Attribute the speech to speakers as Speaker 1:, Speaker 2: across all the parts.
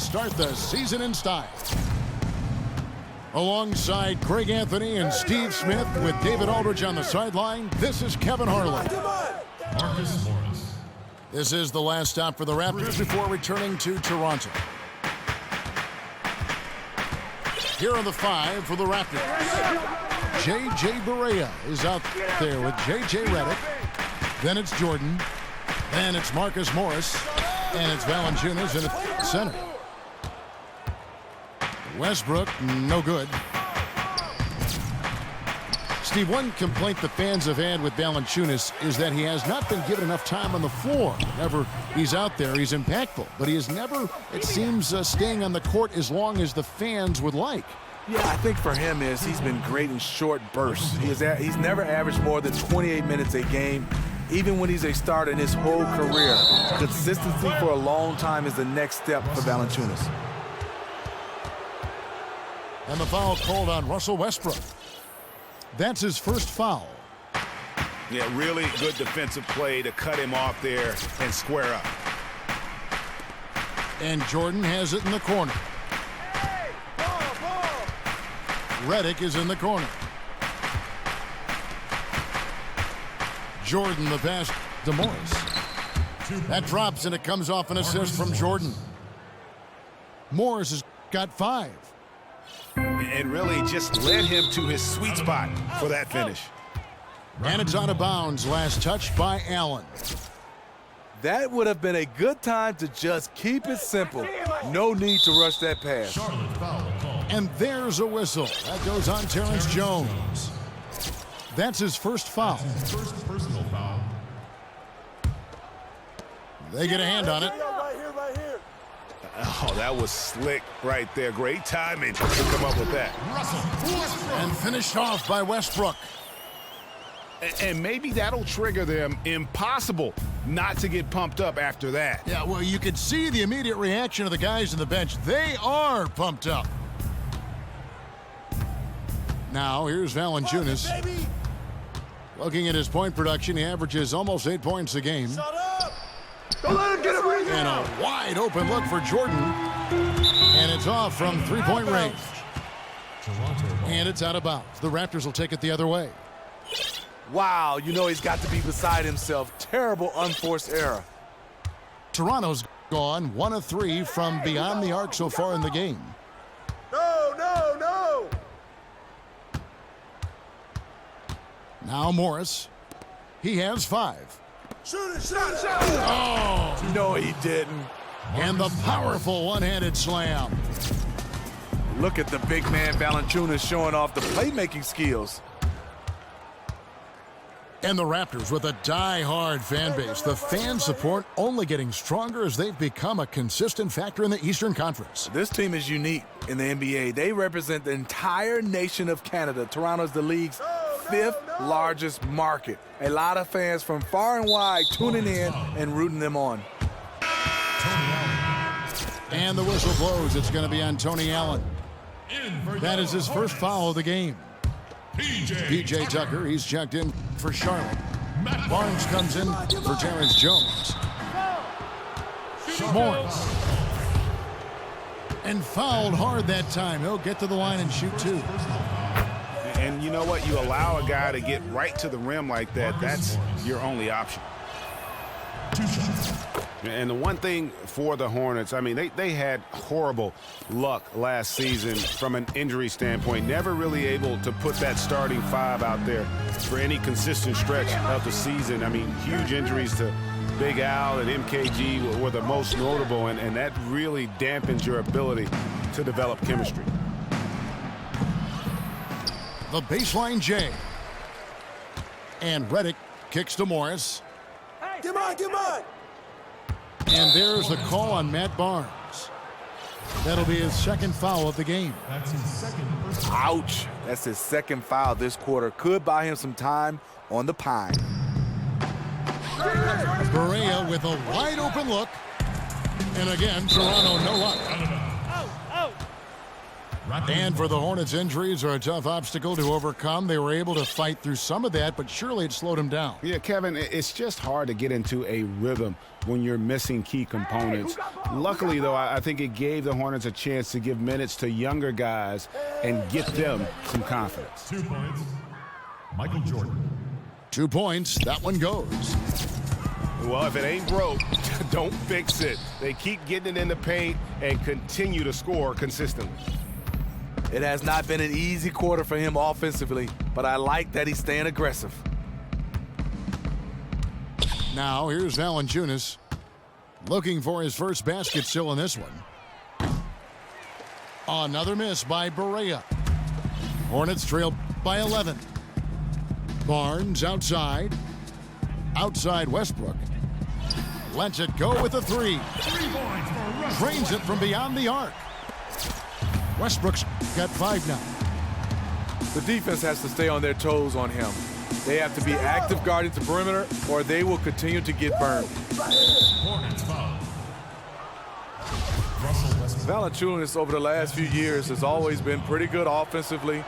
Speaker 1: start the season in style. Alongside Greg Anthony and Steve Smith with David Aldridge on the sideline, this is Kevin Harlan.
Speaker 2: Marcus Morris.
Speaker 1: This is the last stop for the Raptors before returning to Toronto. Here are the five for the Raptors. J.J. Barea is out there with J.J. Redick. Then it's Jordan. Then it's Marcus Morris. And it's Valanciunas in the center. Westbrook, no good. Steve, one complaint the fans have had with Valanciunas is that he has not been given enough time on the floor. Whenever he's out there, he's impactful. But he is never, it seems, staying on the court as long as the fans would like.
Speaker 3: Yeah, I think for him is he's been great in short bursts. He's never averaged more than 28 minutes a game, even when he's a starter in his whole career. Consistency for a long time is the next step for Valanciunas.
Speaker 1: And the foul called on Russell Westbrook. That's his first foul.
Speaker 4: Yeah, really good defensive play to cut him off there and square up.
Speaker 1: And Jordan has it in the corner. Redick is in the corner. Jordan the pass to Morris. That drops and it comes off an assist from Jordan. Morris has got 5.
Speaker 4: And really just led him to his sweet spot for that finish.
Speaker 1: And it's out of bounds. Last touch by Allen.
Speaker 3: That would have been a good time to just keep it simple. No need to rush that pass.
Speaker 2: Charlotte foul call.
Speaker 1: And there's a whistle. That goes on Terrence Jones. That's his first foul.
Speaker 2: His first personal foul.
Speaker 1: They get a hand on it.
Speaker 4: Oh, that was slick right there. Great timing to come up with that.
Speaker 2: Russell Westbrook.
Speaker 1: And finished off by Westbrook.
Speaker 4: And maybe that'll trigger them. Impossible not to get pumped up after that.
Speaker 1: Yeah, well, you could see the immediate reaction of the guys on the bench. They are pumped up. Now, here's Valanciunas. Looking at his point production, he averages almost 8 points a game. And a wide open look for Jordan. And it's off from three-point range. And it's out of bounds. The Raptors will take it the other way.
Speaker 3: Wow, you know he's got to be beside himself. Terrible unforced error.
Speaker 1: Toronto's gone 1 of 3 from beyond the arc so far in the game.
Speaker 3: No!
Speaker 1: Now Morris. He has 5.
Speaker 3: Shoot it!
Speaker 1: Oh!
Speaker 3: No, he didn't.
Speaker 1: And the powerful one-handed slam.
Speaker 3: Look at the big man Valanciunas showing off the playmaking skills.
Speaker 1: And the Raptors with a die-hard fan base. The fan support only getting stronger as they've become a consistent factor in the Eastern Conference.
Speaker 3: This team is unique in the NBA. They represent the entire nation of Canada. Toronto's the league's 5th largest market. A lot of fans from far and wide tuning in and rooting them on.
Speaker 1: And the whistle blows. It's going to be on Tony Allen. That is his first foul of the game. P.J. Tucker, he's checked in for Charlotte. Barnes comes in for Terrence Jones. Morris. And fouled hard that time. He'll get to the line and shoot 2.
Speaker 4: And you know what? You allow a guy to get right to the rim like that, that's your only option. And the one thing for the Hornets, I mean, they had horrible luck last season from an injury standpoint. Never really able to put that starting 5 out there for any consistent stretch of the season. I mean, huge injuries to Big Al and MKG were the most notable, and that really dampens your ability to develop chemistry.
Speaker 1: The baseline J. And Redick kicks to Morris.
Speaker 3: Come on!
Speaker 1: And there's the call on Matt Barnes. That'll be his second foul of the game.
Speaker 2: That's his second personal.
Speaker 3: Ouch! That's his second foul this quarter. Could buy him some time on the pine.
Speaker 1: Barea with a wide open look. And again, Toronto no luck. And for the Hornets, injuries are a tough obstacle to overcome. They were able to fight through some of that, but surely it slowed them down.
Speaker 4: Yeah, Kevin, it's just hard to get into a rhythm when you're missing key components. Luckily, though, I think it gave the Hornets a chance to give minutes to younger guys and get them some confidence.
Speaker 2: 2 points. Michael Jordan.
Speaker 1: 2 points. That one goes.
Speaker 4: Well, if it ain't broke, don't fix it. They keep getting it in the paint and continue to score consistently.
Speaker 3: It has not been an easy quarter for him offensively, but I like that he's staying aggressive.
Speaker 1: Now, here's Valanciunas looking for his first basket still in this one. Another miss by Barea. Hornets trail by 11. Barnes outside. Outside Westbrook. Lets it go with a 3. Drains it from beyond the arc. Westbrook's got 5 now.
Speaker 3: The defense has to stay on their toes on him. They have to be active guarding the perimeter, or they will continue to get burned.
Speaker 2: Hornets foul. Russell Westbrook.
Speaker 3: Valanciunas over the last few years has always been pretty good offensively,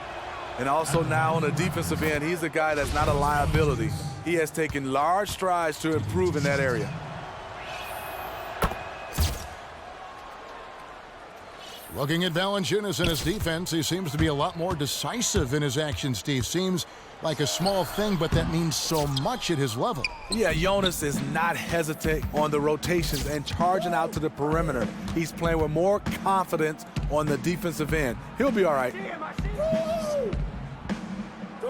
Speaker 3: and also now on the defensive end, he's a guy that's not a liability. He has taken large strides to improve in that area.
Speaker 1: Looking at Valanciunas and his defense, he seems to be a lot more decisive in his actions, Steve. Seems like a small thing, but that means so much at his level.
Speaker 3: Yeah, Jonas is not hesitant on the rotations and charging out to the perimeter. He's playing with more confidence on the defensive end. He'll be all right.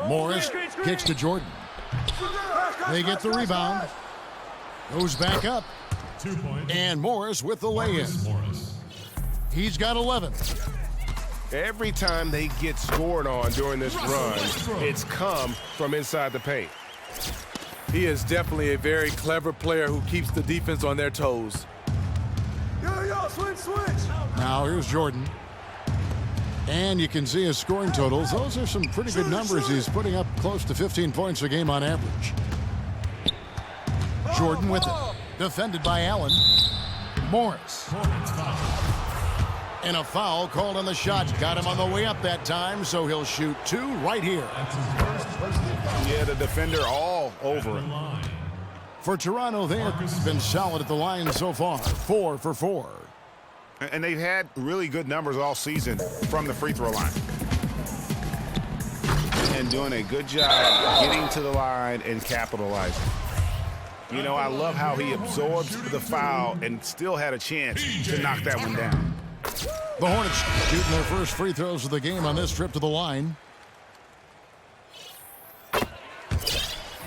Speaker 1: Morris kicks to Jordan. They get the rebound. Goes back up.
Speaker 2: 2 points.
Speaker 1: And Morris with the lay-in.
Speaker 2: Morris.
Speaker 1: He's got 11.
Speaker 4: Every time they get scored on during this run, it's come from inside the paint.
Speaker 3: He is definitely a very clever player who keeps the defense on their toes.
Speaker 1: Now here's Jordan. And you can see his scoring totals. Those are some pretty good numbers. He's putting up close to 15 points a game on average. Jordan with it. Defended by Allen. Morris.
Speaker 2: Hornets foul.
Speaker 1: And a foul called on the shot. Got him on the way up that time, so he'll shoot 2 right here.
Speaker 2: That's his first personal foul.
Speaker 4: Yeah, the defender all over
Speaker 2: The
Speaker 4: him.
Speaker 2: line.
Speaker 1: For Toronto, they have been solid at the line so far. 4 for 4.
Speaker 4: And they've had really good numbers all season from the free throw line. And doing a good job getting to the line and capitalizing. You know, I love how he absorbs the foul and still had a chance to knock that one down.
Speaker 1: The Hornets shooting their first free throws of the game on this trip to the line.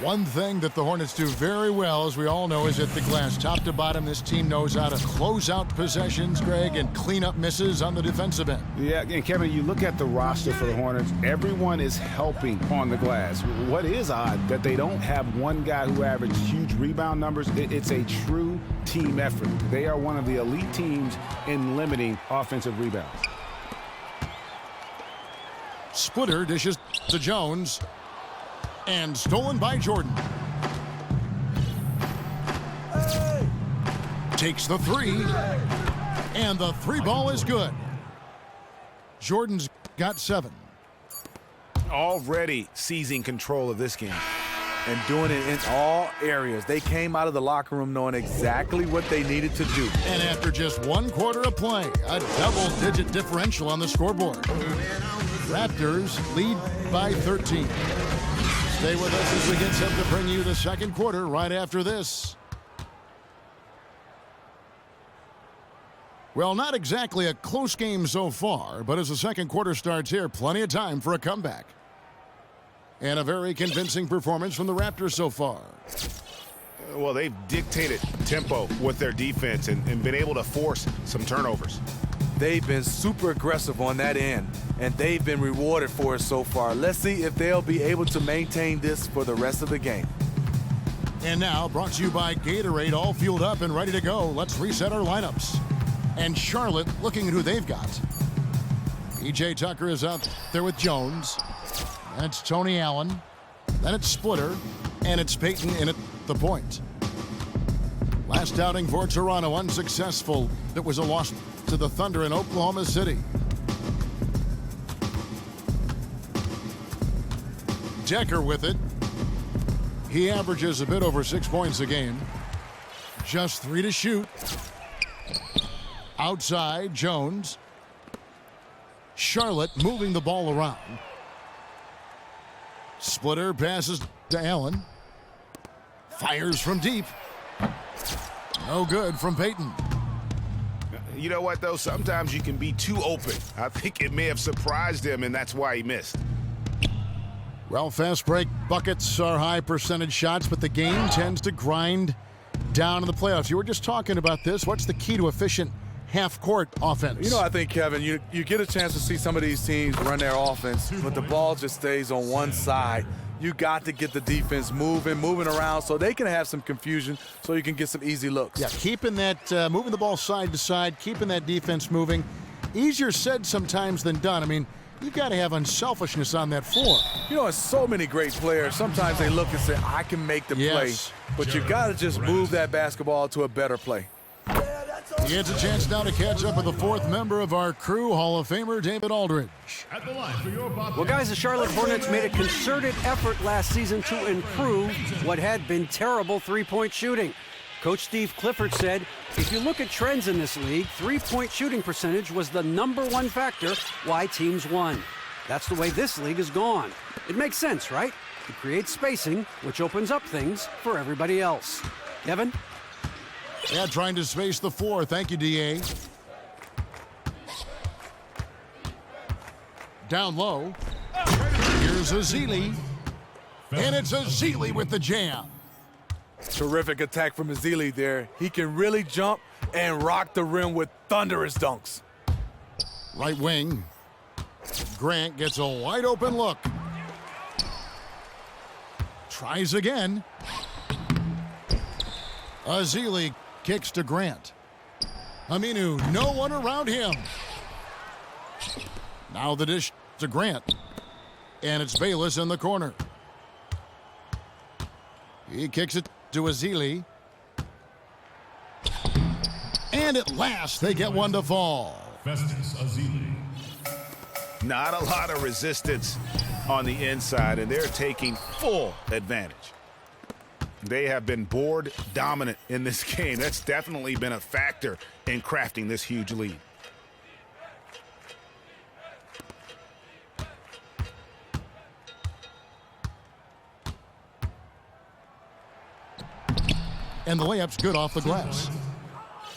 Speaker 1: One thing that the Hornets do very well, as we all know, is at the glass. Top to bottom, this team knows how to close out possessions, Greg, and clean up misses on the defensive end.
Speaker 4: Yeah, and Kevin, you look at the roster for the Hornets, everyone is helping on the glass. What is odd that they don't have one guy who averages huge rebound numbers. It's a true team effort. They are one of the elite teams in limiting offensive rebounds.
Speaker 1: Splitter dishes to Jones. And stolen by Jordan. Takes the 3. And the 3 ball is good. Jordan's got 7.
Speaker 4: Already seizing control of this game.
Speaker 3: And doing it in all areas. They came out of the locker room knowing exactly what they needed to do.
Speaker 1: And after just 1 quarter of play, a double-digit differential on the scoreboard. Raptors lead by 13. Stay with us as we get set to bring you the second quarter right after this. Well, not exactly a close game so far, but as the second quarter starts here, plenty of time for a comeback. And a very convincing performance from the Raptors so far.
Speaker 4: Well, they've dictated tempo with their defense and been able to force some turnovers.
Speaker 3: They've been super aggressive on that end, and they've been rewarded for it so far. Let's see if they'll be able to maintain this for the rest of the game.
Speaker 1: And now, brought to you by Gatorade, all fueled up and ready to go. Let's reset our lineups. And Charlotte looking at who they've got. P.J. Tucker is out there with Jones. And it's Tony Allen. Then it's Splitter. And it's Payton in at the point. Last outing for Toronto, unsuccessful. It was a loss to the Thunder in Oklahoma City. Decker with it. He averages a bit over 6 points a game. Just 3 to shoot. Outside, Jones. Charlotte moving the ball around. Splitter passes to Allen. Fires from deep. No good from Payton.
Speaker 4: You know what, though? Sometimes you can be too open. I think it may have surprised him, and that's why he missed.
Speaker 1: Well, fast break buckets are high percentage shots, but the game tends to grind down in the playoffs. You were just talking about this. What's the key to efficient half-court offense?
Speaker 3: You know, I think, Kevin, you get a chance to see some of these teams run their offense, but the ball just stays on one side. You got to get the defense moving around so they can have some confusion so you can get some easy looks.
Speaker 1: Yeah, keeping that, moving the ball side to side, keeping that defense moving. Easier said sometimes than done. I mean, you've got to have unselfishness on that floor.
Speaker 3: You know, it's so many great players. Sometimes they look and say, I can make the play. But you got to just move that basketball to a better play.
Speaker 1: He gets a chance now to catch up with the fourth member of our crew, Hall of Famer David Aldridge.
Speaker 2: At the line for your Bobcats.
Speaker 5: Well, guys, the Charlotte Hornets made a concerted effort last season to improve what had been terrible three-point shooting. Coach Steve Clifford said, if you look at trends in this league, three-point shooting percentage was the #1 factor why teams won. That's the way this league has gone. It makes sense, right? It creates spacing, which opens up things for everybody else. Kevin?
Speaker 1: Yeah, trying to space the floor. Thank you, D.A. Down low. Here's Ezeli. And it's Ezeli with the jam.
Speaker 3: Terrific attack from Ezeli there. He can really jump and rock the rim with thunderous dunks.
Speaker 1: Right wing. Grant gets a wide open look. Tries again. Ezeli kicks to Grant. Aminu, no one around him. Now the dish to Grant. And it's Bayless in the corner. He kicks it to Ezeli. And at last, they get one to fall.
Speaker 2: Festus Ezeli.
Speaker 4: Not a lot of resistance on the inside, and they're taking full advantage. They have been board dominant in this game. That's definitely been a factor in crafting this huge lead.
Speaker 1: And the layup's good off the glass.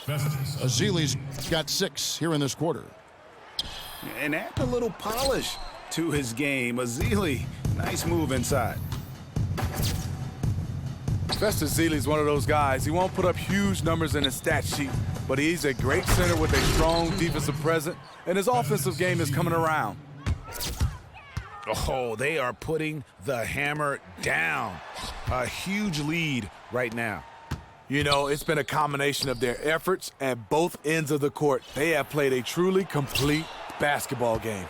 Speaker 2: Festus
Speaker 1: Ezeli's got 6 here in this quarter.
Speaker 4: And add a little polish to his game. Ezeli, nice move inside.
Speaker 3: Festus Ezeli is one of those guys. He won't put up huge numbers in his stat sheet, but he's a great center with a strong defensive presence, and his offensive game is coming around.
Speaker 4: Oh, they are putting the hammer down. A huge lead right now.
Speaker 3: You know, it's been a combination of their efforts at both ends of the court. They have played a truly complete basketball game.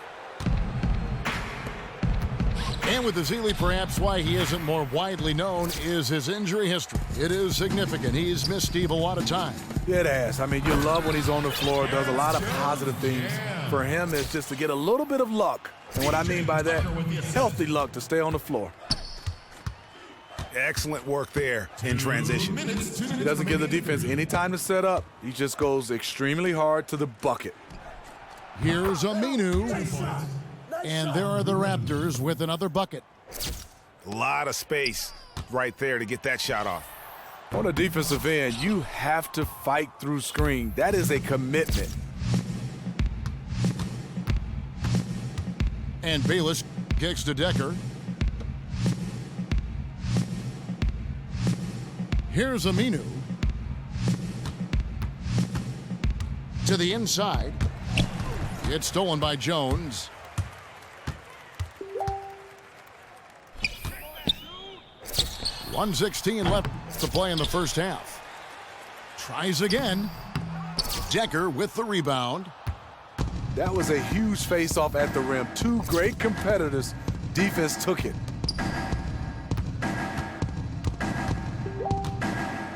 Speaker 1: And with Ezeli, perhaps why he isn't more widely known is his injury history. It is significant. He's missed Steve a lot of time.
Speaker 3: Yeah, it has. I mean, you love when he's on the floor, does a lot of positive things. For him, it's just to get a little bit of luck. And what I mean by that, healthy luck to stay on the floor.
Speaker 4: Excellent work there in transition.
Speaker 3: He doesn't give the defense any time to set up. He just goes extremely hard to the bucket.
Speaker 1: Here's Aminu. And there are the Raptors with another bucket.
Speaker 4: A lot of space right there to get that shot off.
Speaker 3: On the defensive end, you have to fight through screen. That is a commitment.
Speaker 1: And Bayless kicks to Decker. Here's Aminu. To the inside. It's stolen by Jones. .116 left to play in the first half. Tries again. Decker with the rebound.
Speaker 3: That was a huge face-off at the rim. Two great competitors. Defense took it.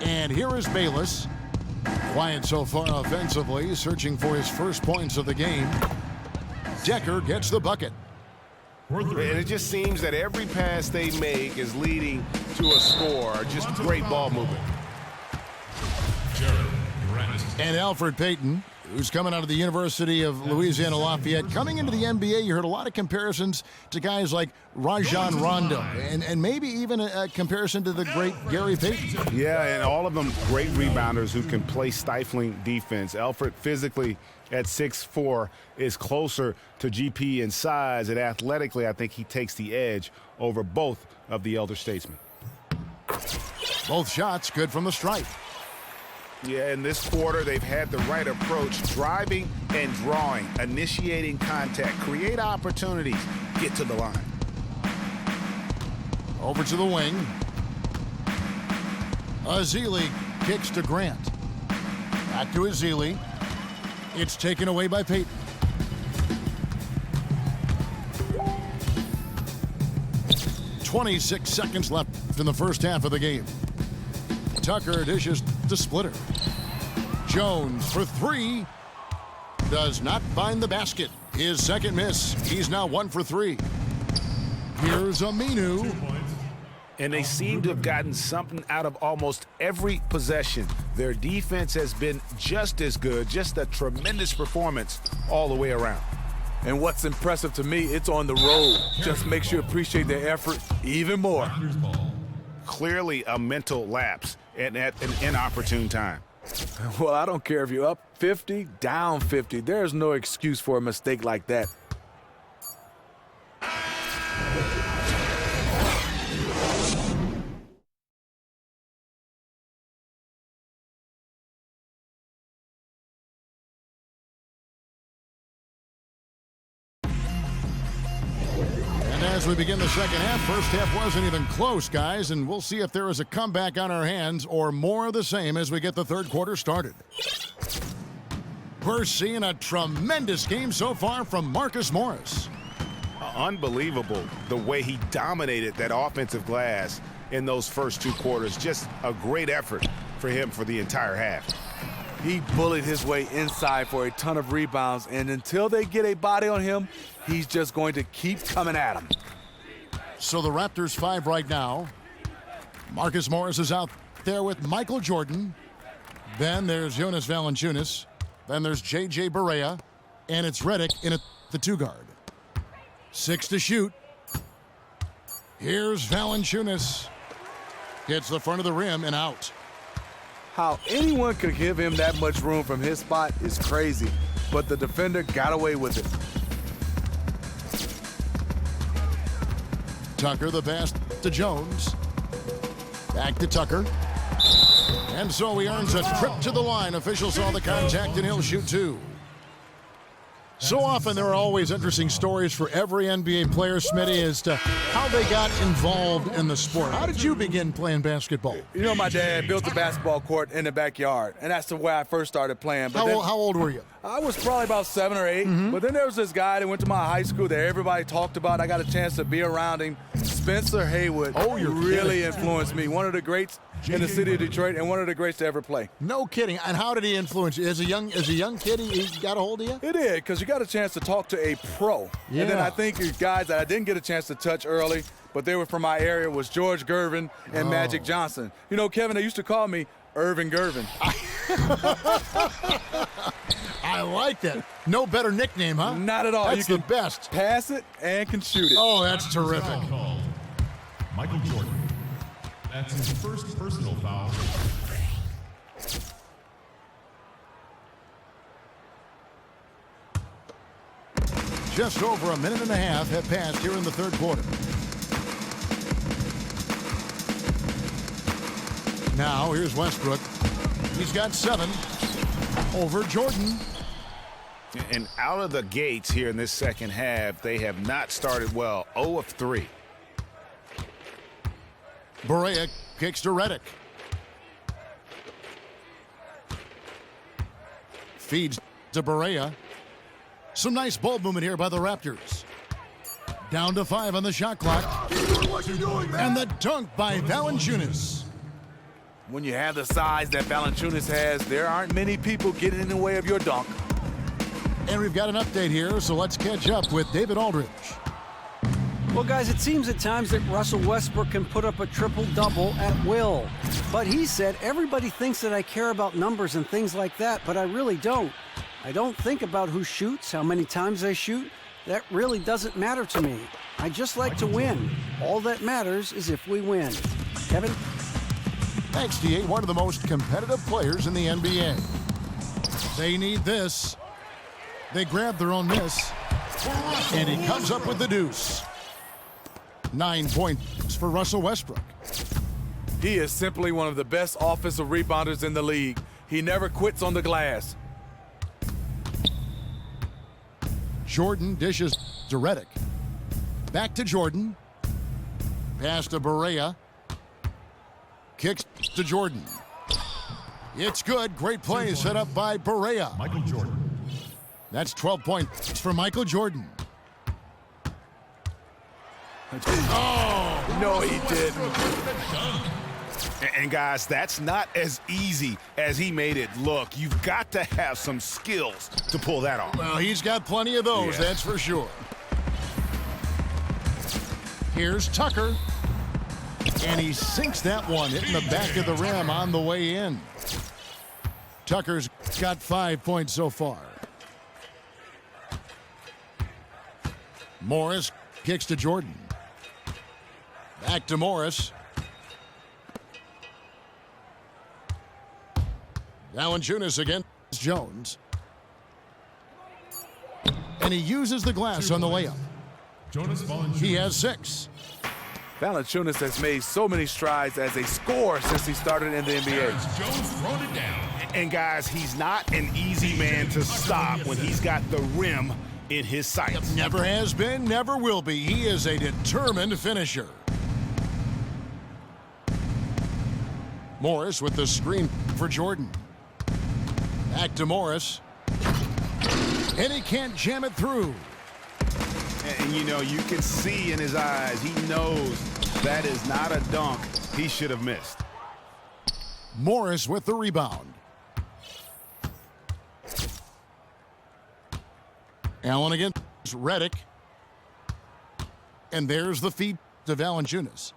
Speaker 1: And here is Bayless. Quiet so far offensively, searching for his first points of the game. Decker gets the bucket.
Speaker 2: For three.
Speaker 4: And it just seems that every pass they make is leading to a score. Just great ball movement.
Speaker 2: Jared Grant.
Speaker 1: And Alfred Payton, who's coming out of the University of Louisiana Lafayette. Coming into the NBA, you heard a lot of comparisons to guys like Rajon Rondo, and maybe even a comparison to the great Gary Payton.
Speaker 4: Yeah, and all of them great rebounders who can play stifling defense. Alfred physically at 6'4" is closer to GP in size, and athletically I think he takes the edge over both of the elder statesmen.
Speaker 1: Both shots good from the stripe.
Speaker 4: Yeah, in this quarter, they've had the right approach, driving and drawing, initiating contact, create opportunities, get to the line.
Speaker 1: Over to the wing. Ezeli kicks to Grant. Back to Ezeli. It's taken away by Payton. .26 seconds left in the first half of the game. Tucker dishes to Splitter. Jones for three. Does not find the basket. His second miss. He's now 1 for 3. Here's Aminu.
Speaker 4: And they seem to have gotten something out of almost every possession. Their defense has been just as good, just a tremendous performance all the way around.
Speaker 3: And what's impressive to me, it's on the road. Just makes you appreciate their effort even more.
Speaker 2: Raptors ball.
Speaker 4: Clearly a mental lapse and at an inopportune time.
Speaker 3: Well, I don't care if you're up 50, down 50. There's no excuse for a mistake like that.
Speaker 1: As we begin the second half, first half wasn't even close, guys, and we'll see if there is a comeback on our hands or more of the same as we get the third quarter started. We're seeing a tremendous game so far from Marcus Morris.
Speaker 4: Unbelievable the way he dominated that offensive glass in those first 2 quarters. Just a great effort for him for the entire half.
Speaker 3: He bullied his way inside for a ton of rebounds, and until they get a body on him, he's just going to keep coming at him.
Speaker 1: So the Raptors 5 right now. Marcus Morris is out there with Michael Jordan. Then there's Jonas Valanciunas. Then there's J.J. Barea. And it's Redick in at the 2 guard. 6 to shoot. Here's Valanciunas. Hits the front of the rim and out.
Speaker 3: How anyone could give him that much room from his spot is crazy, but the defender got away with it.
Speaker 1: Tucker the pass to Jones. Back to Tucker. And so he earns a trip to the line. Officials saw the contact and he'll shoot 2. So often there are always interesting stories for every NBA player, Smitty, as to how they got involved in the sport. How did you begin playing basketball?
Speaker 3: You know, my dad built a basketball court in the backyard, and that's the way I first started playing. But
Speaker 1: How old were you?
Speaker 3: I was probably about 7 or 8, but then there was this guy that went to my high school that everybody talked about. I got a chance to be around him. Spencer Haywood.
Speaker 1: Oh, you're
Speaker 3: really
Speaker 1: kidding.
Speaker 3: influenced me. One of the greats in the city of Detroit and one of the greats to ever play.
Speaker 1: No kidding. And how did he influence you? As a young kid, he got a hold of you?
Speaker 3: It did, because you got a chance to talk to a pro.
Speaker 1: Yeah.
Speaker 3: And then I think guys that I didn't get a chance to touch early, but they were from my area, was George Gervin and Magic Johnson. You know, Kevin, they used to call me Irvin Gervin.
Speaker 1: I like that. No better nickname, huh?
Speaker 3: Not at all.
Speaker 1: That's
Speaker 3: You
Speaker 1: the
Speaker 3: can
Speaker 1: best.
Speaker 3: pass it and can shoot it.
Speaker 1: Oh, that's terrific.
Speaker 2: Foul called. Michael Jordan. That's his first personal foul.
Speaker 1: Just over a minute and a half have passed here in the third quarter. Now, here's Westbrook. He's got 7 over Jordan.
Speaker 4: And out of the gates here in this second half, they have not started well. 0 of 3.
Speaker 1: Barea kicks to Redick. Feeds to Barea. Some nice ball movement here by the Raptors. Down to 5 on the shot clock. And the dunk by Valanciunas.
Speaker 3: When you have the size that Valanciunas has, there aren't many people getting in the way of your dunk.
Speaker 1: And we've got an update here, so let's catch up with David Aldridge.
Speaker 5: Well, guys, it seems at times that Russell Westbrook can put up a triple-double at will. But he said, everybody thinks that I care about numbers and things like that, but I really don't. I don't think about who shoots, how many times I shoot. That really doesn't matter to me. I just like to win. All that matters is if we win. Kevin?
Speaker 1: XD8, one of the most competitive players in the NBA. They need this. They grab their own miss. And he comes up with the deuce. 9 points for Russell Westbrook.
Speaker 3: He is simply one of the best offensive rebounders in the league. He never quits on the glass.
Speaker 1: Jordan dishes to Redick. Back to Jordan. Pass to Barea. Kicks to Jordan. It's good. Great play set up by Barea.
Speaker 2: Michael Jordan.
Speaker 1: That's 12 points for Michael Jordan.
Speaker 3: Oh, no, he didn't.
Speaker 4: And guys, that's not as easy as he made it look. You've got to have some skills to pull that off.
Speaker 1: Well, he's got plenty of those,
Speaker 4: Yeah.
Speaker 1: that's for sure. Here's Tucker. And he sinks that one, hitting the back of the rim on the way in. Tucker's got 5 points so far. Morris kicks to Jordan. Back to Morris. Valanciunas against Jones. And he uses the glass on the layup.
Speaker 2: Jonas Valanciunas.
Speaker 1: He has 6.
Speaker 3: Valanciunas has made so many strides as a scorer since he started in the NBA.
Speaker 2: Jones throwing it down.
Speaker 4: And guys, he's not an easy man to stop when he's got the rim in his sights.
Speaker 1: Never has been, never will be. He is a determined finisher. Morris with the screen for Jordan. Back to Morris. And he can't jam it through.
Speaker 4: And you know, you can see in his eyes, he knows that is not a dunk he should have missed.
Speaker 1: Morris with the rebound. Allen against Redick. And there's the feed to Valanciunas.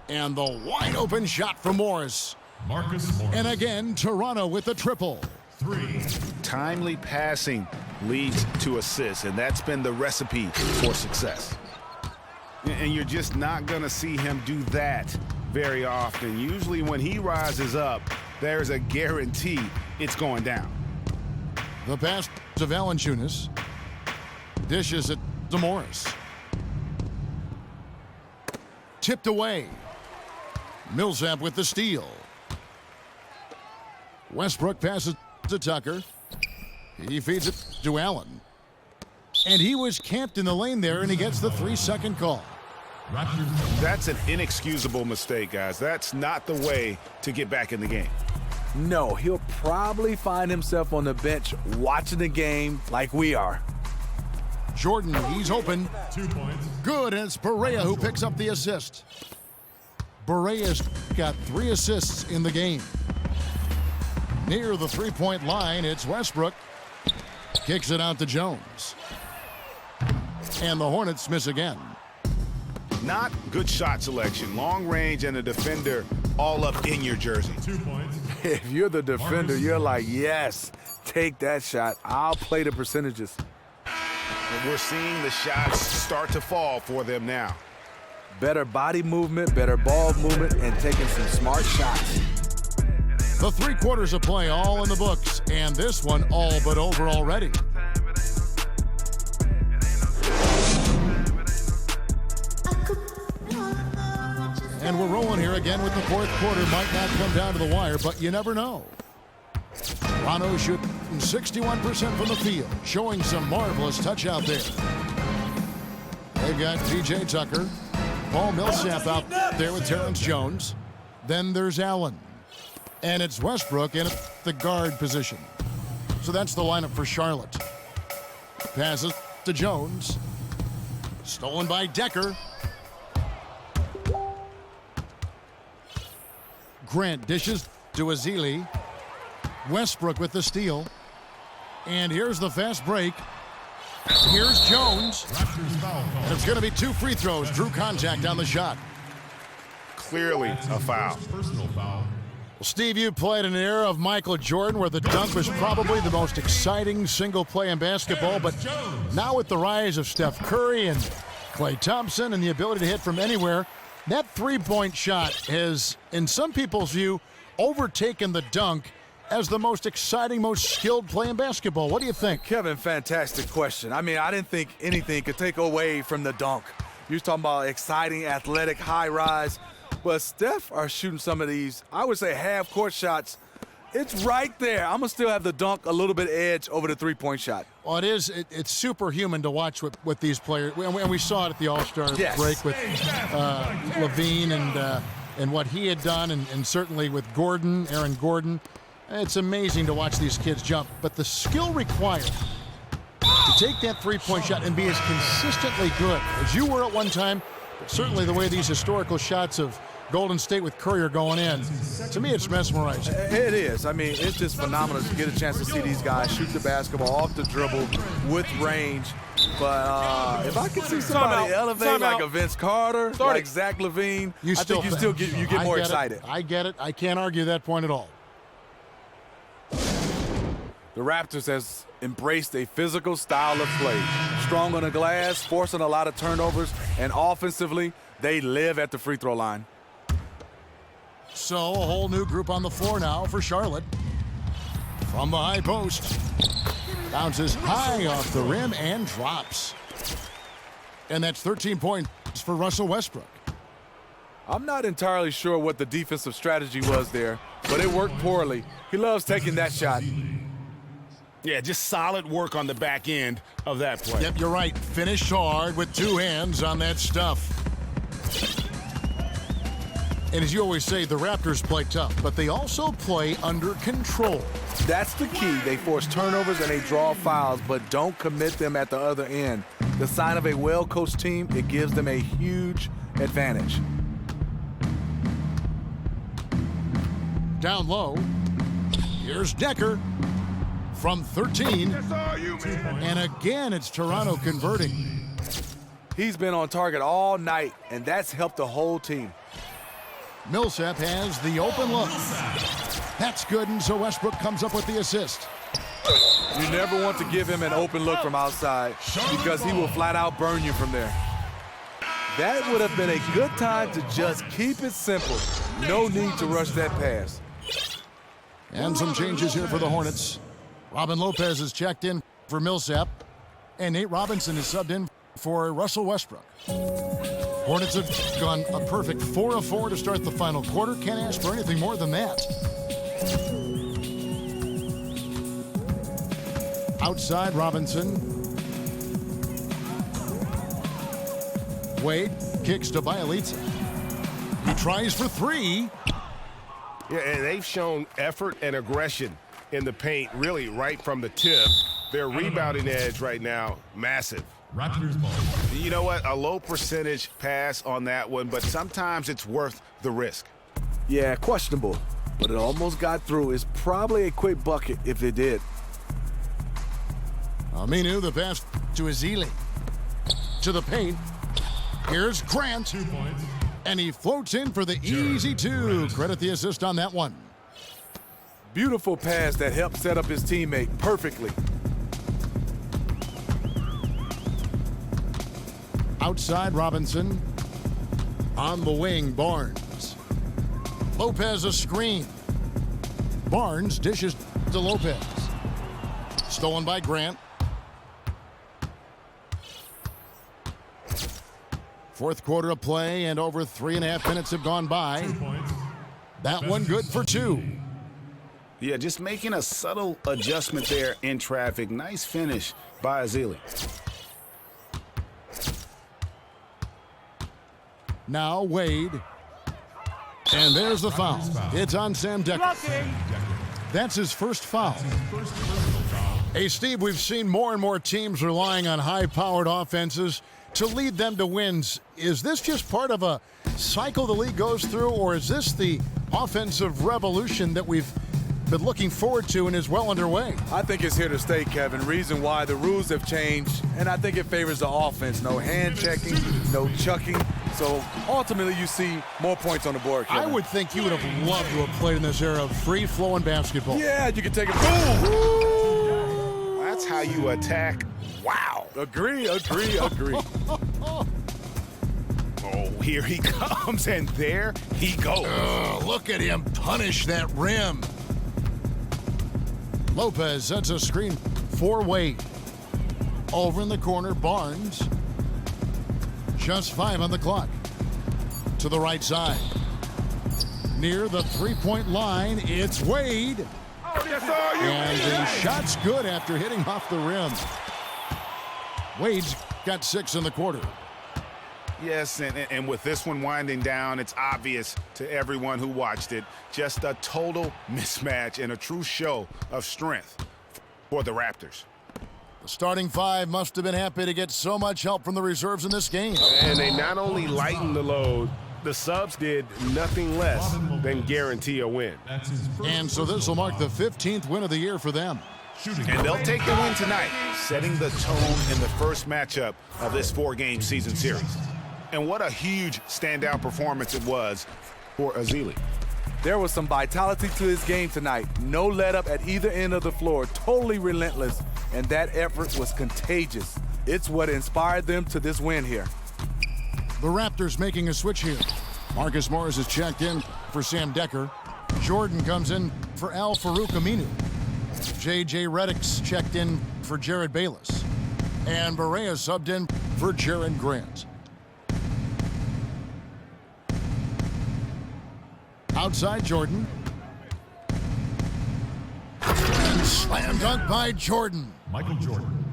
Speaker 1: And the wide open shot from Morris.
Speaker 2: Marcus Morris.
Speaker 1: And again, Toronto with the triple.
Speaker 2: 3.
Speaker 4: Timely passing leads to assists, and that's been the recipe for success. And you're just not going to see him do that very often. Usually when he rises up, there's a guarantee it's going down.
Speaker 1: The pass to Valanciunas. Dishes it to Morris. Tipped away. Millsap with the steal. Westbrook passes to Tucker. He feeds it to Allen. And he was camped in the lane there, and he gets the 3-second call.
Speaker 2: Raptors.
Speaker 4: That's an inexcusable mistake, guys. That's not the way to get back in the game.
Speaker 3: No, he'll probably find himself on the bench watching the game like we are.
Speaker 1: Jordan, he's open.
Speaker 2: 2 points.
Speaker 1: Good, and it's Barea who picks up the assist. Barea's got 3 assists in the game. Near the three-point line, it's Westbrook. Kicks it out to Jones. And the Hornets miss again.
Speaker 4: Not good shot selection. Long range and a defender all up in your jersey.
Speaker 2: 2 points.
Speaker 3: If you're the defender, you're like, yes, take that shot. I'll play the percentages.
Speaker 4: And we're seeing the shots start to fall for them now.
Speaker 3: Better body movement, better ball movement, and taking some smart shots.
Speaker 1: The 3 quarters of play all in the books, and this one all but over already. And we're rolling here again with the 4th quarter. Might not come down to the wire, but you never know. Toronto shooting 61% from the field, showing some marvelous touch out there. They've got P.J. Tucker, Paul Millsap out there with Terrence Jones. Then there's Allen. And it's Westbrook in the guard position. So that's the lineup for Charlotte. Passes to Jones. Stolen by Decker. Grant dishes to Ezeli. Westbrook with the steal. And here's the fast break. Here's Jones.
Speaker 2: Raptors foul call.
Speaker 1: And it's going to be 2 free throws. Drew contact on the shot.
Speaker 4: Clearly a foul.
Speaker 2: Personal foul.
Speaker 1: Well, Steve, you played in an era of Michael Jordan where the dunk was probably the most exciting single play in basketball, but now with the rise of Steph Curry and Klay Thompson and the ability to hit from anywhere, that three-point shot has, in some people's view, overtaken the dunk as the most exciting, most skilled play in basketball. What do you think?
Speaker 3: Kevin, fantastic question. I mean, I didn't think anything could take away from the dunk. You're talking about exciting, athletic, high rise. But Steph are shooting some of these, I would say, half-court shots. It's right there. I'm going to still have the dunk a little bit edge over the three-point shot.
Speaker 1: Well, it's superhuman to watch with these players. And we saw it at the All-Star break with Levine and what he had done, and certainly with Gordon, Aaron Gordon. It's amazing to watch these kids jump. But the skill required to take that three-point shot and be as consistently good as you were at one time, but certainly the way these historical shots of Golden State with Curry are going in, to me it's mesmerizing.
Speaker 3: It is. I mean, it's just phenomenal to get a chance to see these guys shoot the basketball off the dribble with range. But if I could see somebody elevate like a Vince Carter, like Zach LaVine, I think you get more excited.
Speaker 1: I get it. I can't argue that point at all.
Speaker 3: The Raptors has embraced a physical style of play. Strong on the glass, forcing a lot of turnovers, and offensively, they live at the free throw line.
Speaker 1: So a whole new group on the floor now for Charlotte. From the high post. Bounces high off the rim and drops. And that's 13 points for Russell Westbrook.
Speaker 3: I'm not entirely sure what the defensive strategy was there, but it worked poorly. He loves taking that shot.
Speaker 4: Yeah, just solid work on the back end of that play.
Speaker 1: Yep, you're right. Finished hard with two hands on that stuff. And as you always say, the Raptors play tough, but they also play under control.
Speaker 3: That's the key. They force turnovers and they draw fouls, but don't commit them at the other end. The sign of a well-coached team, it gives them a huge advantage.
Speaker 1: Down low. Here's Decker from 13. And again, it's Toronto converting.
Speaker 3: He's been on target all night, and that's helped the whole team.
Speaker 1: Millsap has the open look. That's good, and so Westbrook comes up with the assist.
Speaker 3: You never want to give him an open look from outside because he will flat out burn you from there. That would have been a good time to just keep it simple. No need to rush that pass.
Speaker 1: And some changes here for the Hornets. Robin Lopez is checked in for Millsap, and Nate Robinson is subbed in for Russell Westbrook. Hornets have gone a perfect 4 of 4 to start the final quarter. Can't ask for anything more than that. Outside Robinson. Wade kicks to Bielitsa. He tries for three.
Speaker 4: Yeah, and they've shown effort and aggression in the paint, really right from the tip. Their rebounding edge right now, massive.
Speaker 2: Raptors ball.
Speaker 4: You know what? A low percentage pass on that one, but sometimes it's worth the risk.
Speaker 3: Yeah, questionable, but it almost got through. It's probably a quick bucket if it did.
Speaker 1: Aminu, the pass to Ezeli. To the paint. Here's Grant.
Speaker 2: 2 points.
Speaker 1: And he floats in for the easy two. Credit the assist on that one.
Speaker 3: Beautiful pass that helped set up his teammate perfectly.
Speaker 1: Outside Robinson. On the wing, Barnes. Lopez a screen. Barnes dishes to Lopez. Stolen by Grant. Fourth quarter of play, and over 3.5 minutes have gone by.
Speaker 2: 2 points.
Speaker 1: That one good for two.
Speaker 4: Yeah, just making a subtle adjustment there in traffic. Nice finish by Ezeli.
Speaker 1: Now Wade. And there's the foul. It's on Sam Decker. That's his first foul.
Speaker 2: First personal foul.
Speaker 1: Hey, Steve, we've seen more and more teams relying on high-powered offenses to lead them to wins. Is this just part of a cycle the league goes through, or is this the offensive revolution that we've been looking forward to and is well underway.
Speaker 3: I think it's here to stay, Kevin. Reason why the rules have changed, and I think it favors the offense. No hand checking, no chucking. So ultimately, you see more points on the board, Kevin.
Speaker 1: I would think you would have loved to have played in this era of free-flowing basketball.
Speaker 3: Yeah, you can take it. Boom!
Speaker 4: That's how you attack. Wow.
Speaker 3: Agree.
Speaker 4: Oh, here he comes, and there he goes.
Speaker 1: Look at him punish that rim. Lopez sets a screen for Wade. Over in the corner, Barnes. Just 5 on the clock. To the right side. Near the three-point line, it's Wade. And the shot's good after hitting off the rim. Wade's got 6 in the quarter.
Speaker 4: Yes, and with this one winding down, it's obvious to everyone who watched it. Just a total mismatch and a true show of strength for the Raptors.
Speaker 1: The starting 5 must have been happy to get so much help from the reserves in this game.
Speaker 6: And they not only lightened the load, the subs did nothing less than guarantee a win.
Speaker 1: And so this will mark the 15th win of the year for them.
Speaker 4: And they'll take the win tonight, setting the tone in the first matchup of this 4-game season series. And what a huge standout performance it was for Ezeli.
Speaker 3: There was some vitality to his game tonight. No let up at either end of the floor. Totally relentless. And that effort was contagious. It's what inspired them to this win here.
Speaker 1: The Raptors making a switch here. Marcus Morris is checked in for Sam Decker. Jordan comes in for Al-Farouq Aminu. J.J. Redick's checked in for Jared Bayless. And Barea subbed in for Jared Grant. Outside Jordan. And slam dunk by Jordan.
Speaker 2: Michael Jordan.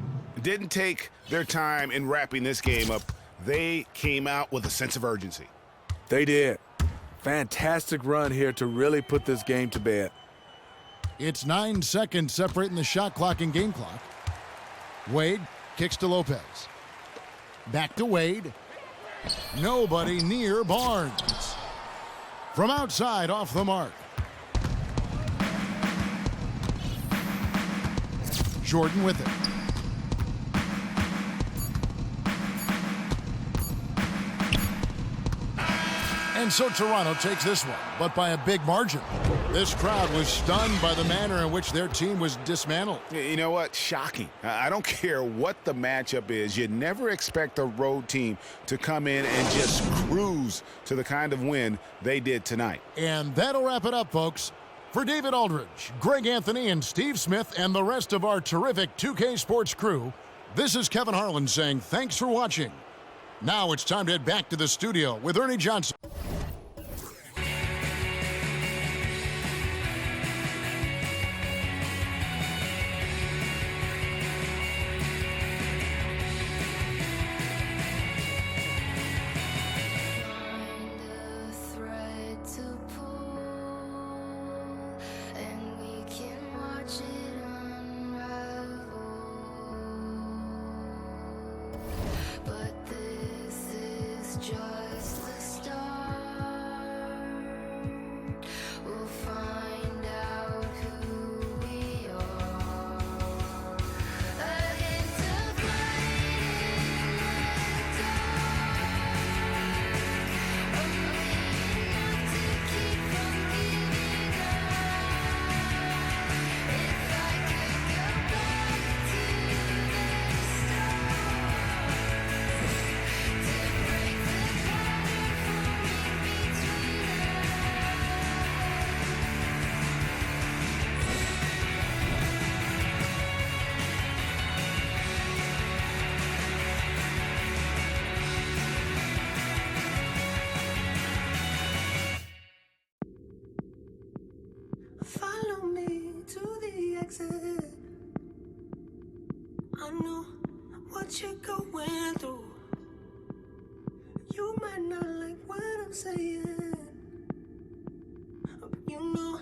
Speaker 4: Didn't take their time in wrapping this game up. They came out with a sense of urgency.
Speaker 3: They did. Fantastic run here to really put this game to bed.
Speaker 1: It's 9 seconds separating the shot clock and game clock. Wade kicks to Lopez. Back to Wade. Nobody near Barnes. From outside, off the mark. Jordan with it. And so Toronto takes this one, but by a big margin. This crowd was stunned by the manner in which their team was dismantled.
Speaker 4: You know what? Shocking. I don't care what the matchup is. You never expect a road team to come in and just cruise to the kind of win they did tonight.
Speaker 1: And that'll wrap it up, folks. For David Aldridge, Greg Anthony, and Steve Smith, and the rest of our terrific 2K Sports crew, this is Kevin Harlan saying thanks for watching. Now it's time to head back to the studio with Ernie Johnson.
Speaker 7: Follow me to the exit. I know what you're going through. You might not like what I'm saying, but you know